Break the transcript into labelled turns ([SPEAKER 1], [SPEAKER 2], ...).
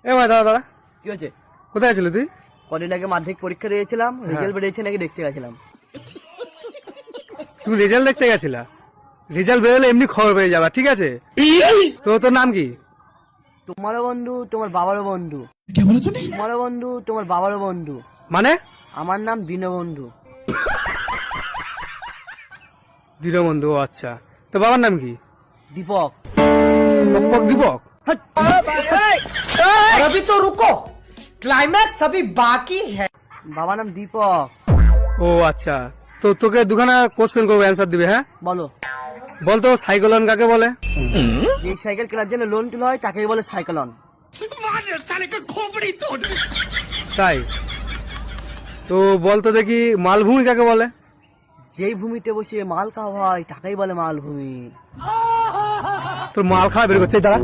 [SPEAKER 1] এ ভাই দাদা দাদা,
[SPEAKER 2] কি হচ্ছে?
[SPEAKER 1] কোথায় ছিল তুই?
[SPEAKER 2] কদিন আগে মাধ্যমিক পরীক্ষা দিয়েছিলাম, রেজাল্ট বেরিয়েছে নাকি দেখতে গেছিলাম।
[SPEAKER 1] তুমি রেজাল্ট দেখতে গেছিলা? রেজাল্ট বেরোলে এমনি খবর পেয়ে যাবা, ঠিক আছে? তো তোর নাম কি?
[SPEAKER 2] তোমারও বন্ধু তোমার বাবারও বন্ধু, তোমারও বন্ধু তোমার বাবারও বন্ধু।
[SPEAKER 1] মানে?
[SPEAKER 2] আমার নাম দীনবন্ধু।
[SPEAKER 1] দীনবন্ধু, ও আচ্ছা। তো বাবার নাম কি?
[SPEAKER 2] দীপক।
[SPEAKER 1] দীপক? দীপক?
[SPEAKER 3] और अभी तो रुको, क्लाइमैक्स अभी बाकी है।
[SPEAKER 2] বাবার নাম দীপক।
[SPEAKER 1] ও আচ্ছা। তো তোকে দুখানা কোশ্চেন করবো, অ্যান্সার দিবে, হ্যাঁ?
[SPEAKER 2] বলো।
[SPEAKER 1] বলতো সাইক্লোন কাকে বলে?
[SPEAKER 2] যে সাইকেল কেনার জন্য লোন তোলা হয় তাকেই বলে সাইকেলন।
[SPEAKER 1] তাই? তো বলতো দেখি মালভূমি কাকে বলে?
[SPEAKER 2] যেই ভূমিতে বসে মাল খাওয়া হয় তাকেই বলে মালভূমি।
[SPEAKER 1] তোর মাল খাওয়া বের করছে, দাঁড়া।